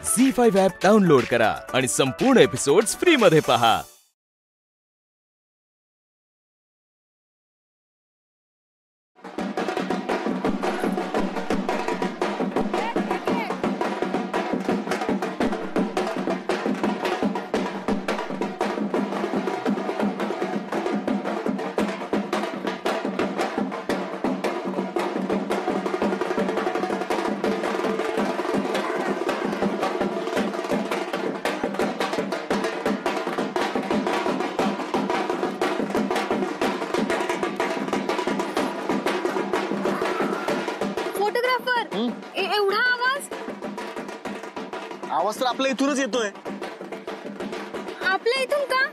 झी5 app download करा आणि संपूर्ण एपिसोड्स फ्री मध्ये पहा। आवाज तर आपल्या इथूनच येतोय। आपल्या इथून का?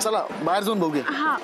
चला बाहेर जाऊन बघूया। हा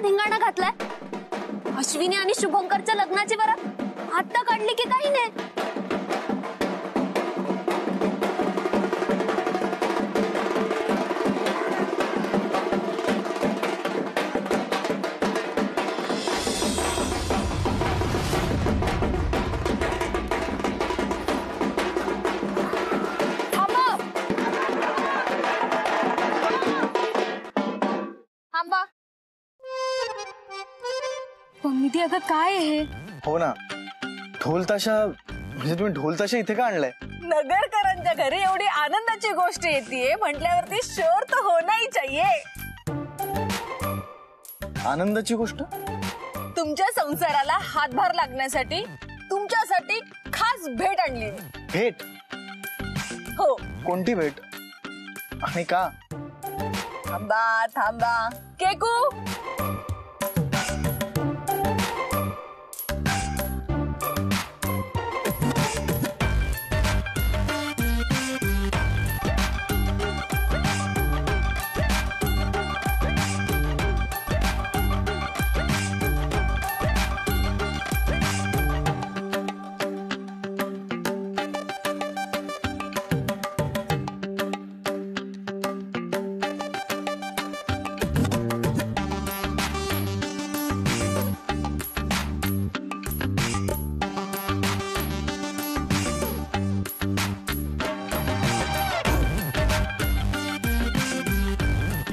धिंगाणा घातलाय। अश्विनी आणि शुभंकरच्या लग्नाची वरात आता काढली की काही नाही। पम्मी अगं काय आहे? हो ना, ढोल ताशा म्हणजे तुम्ही ढोल ताशा इथे का आणलाय? नगरकरांच्या घरी एवढी आनंदाची गोष्ट येते म्हटल्यावरती शोर तर होना ही चाहिए। आनंदाची गोष्ट? तुमच्या संसाराला हातभार लागण्यासाठी तुमच्यासाठी खास भेट आणली। भेट? हो। कोणती भेट आणि का? थांबा थांबा केकू।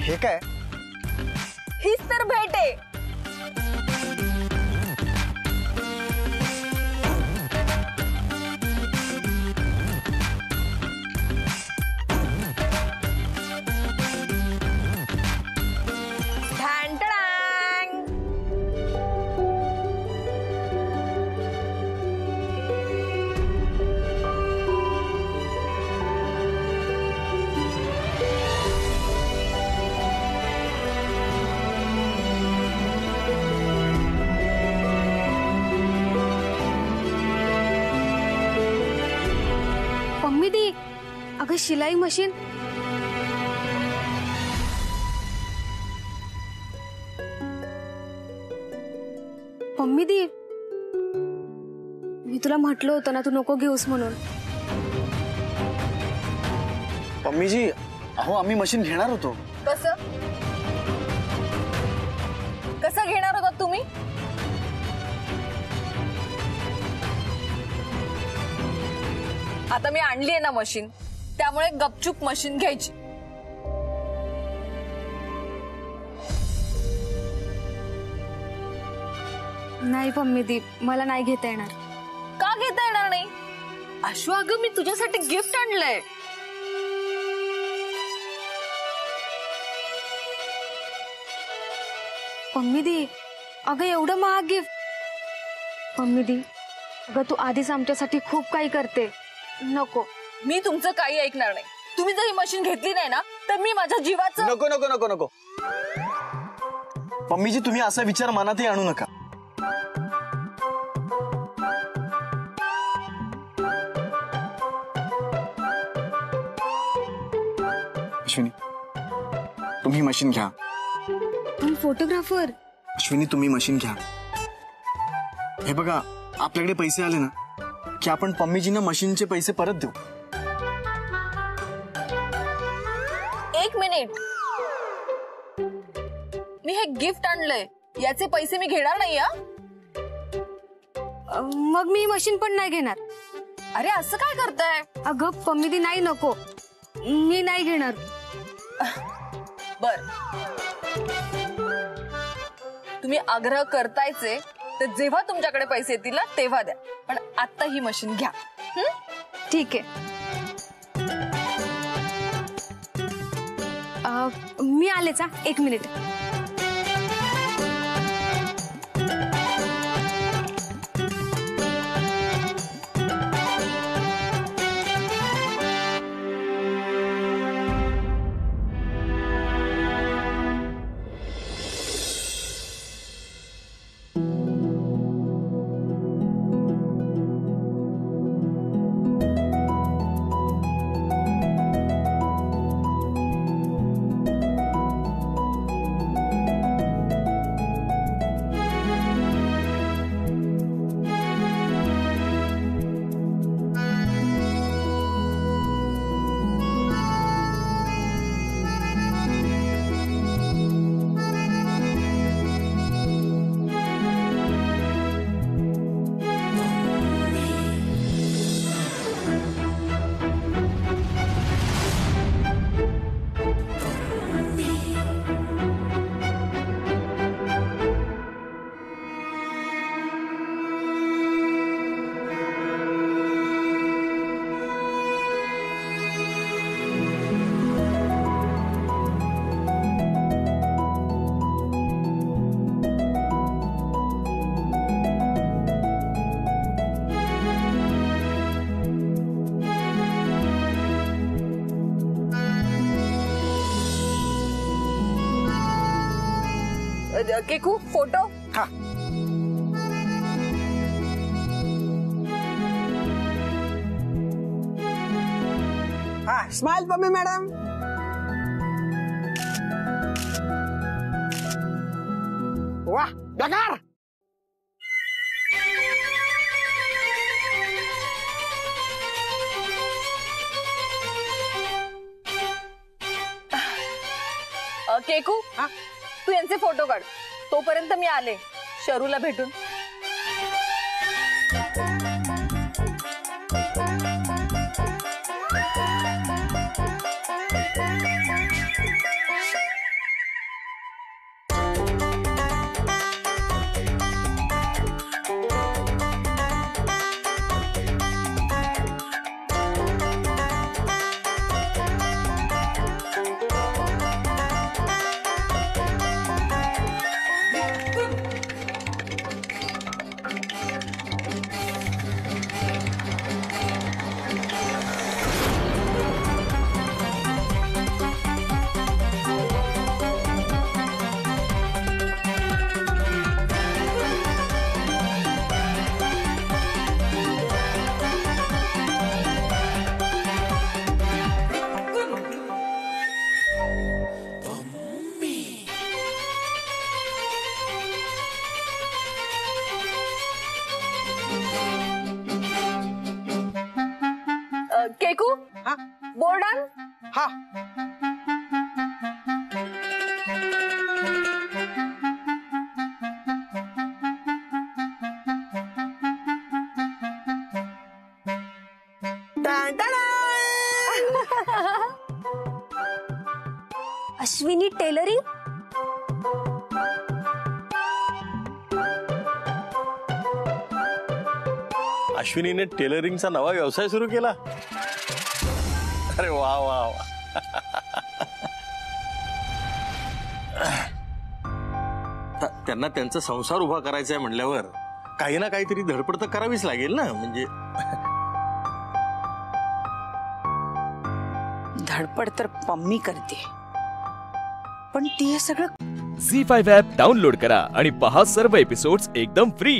हे काय? हीच तर भेट आहे। अगं शिलाई मशीन। मम्मी दी, मी तुला म्हटलं होतं ना तू नको घेऊस म्हणून। मम्मी जी, अहो आम्ही मशीन घेणार होतो। कसं कसं घेणार होता तुम्ही? आता मी आणली आहे ना मशीन, त्यामुळे गपचूप मशीन घ्यायची। नाही पम्मी दी, मला नाही घेता येणार। का घेता येणार नाही? आशु अगं मी तुझ्यासाठी गिफ्ट आणलंय। पम्मी दी, अगं एवढं महाग गिफ्ट। पम्मी दी, अगं तू आधीच आमच्यासाठी खूप काही करते, नको मी तुमचं काही ऐकणार नाही. तुम्ही जर ही मशीन घेतली नाही ना तर मी माझ्या जीवाचं. नको नको नको नको पम्मीजी, तुम्ही असा विचार मनातही आणू नका. अश्विनी, तुम्ही मशीन घ्या. फोटोग्राफर अश्विनी, तुम्ही मशीन घ्या. हे बघा, आपल्याकडे पैसे आले ना की आपण पम्मीजींना मशीनचे पैसे परत देऊ. एक मिनिट, मी हे गिफ्ट आणलंय, याचे पैसे मी घेणार नाही. मग मी मशीन पण नाही घेणार. अरे असं काय करताय? अगं पम्मी, नाही, नको, मी नाही घेणार. बर, तुम्ही आग्रह करतायचे तर जेव्हा तुमच्याकडे पैसे येतील ना तेव्हा द्या, पण आता ही मशीन घ्या. ठीक आहे. मी आलेच. एक मिनिट. केकू, फोटो. हा, हा, स्माइल पम्मी मॅडम. वाह, बेकार. केकू, तू यांचे फोटो काढ. तोपर्यंत मी आले शरूला भेटून. केकू, बोर्ड आण. हा, अश्विनी टेलरिंग. अश्विनीने टेलरिंगचा नवा व्यवसाय सुरू केला. अरे वा वा वा. त्यांना त्यांचा संसार उभा करायचा आहे म्हणल्यावर काही ना काहीतरी धडपड तर करावीच लागेल ना. म्हणजे धडपड तर पम्मी करते, पण ती हे सगळं झी5 ॲप डाउनलोड करा आणि पहा सर्व एपिसोड्स एकदम फ्री.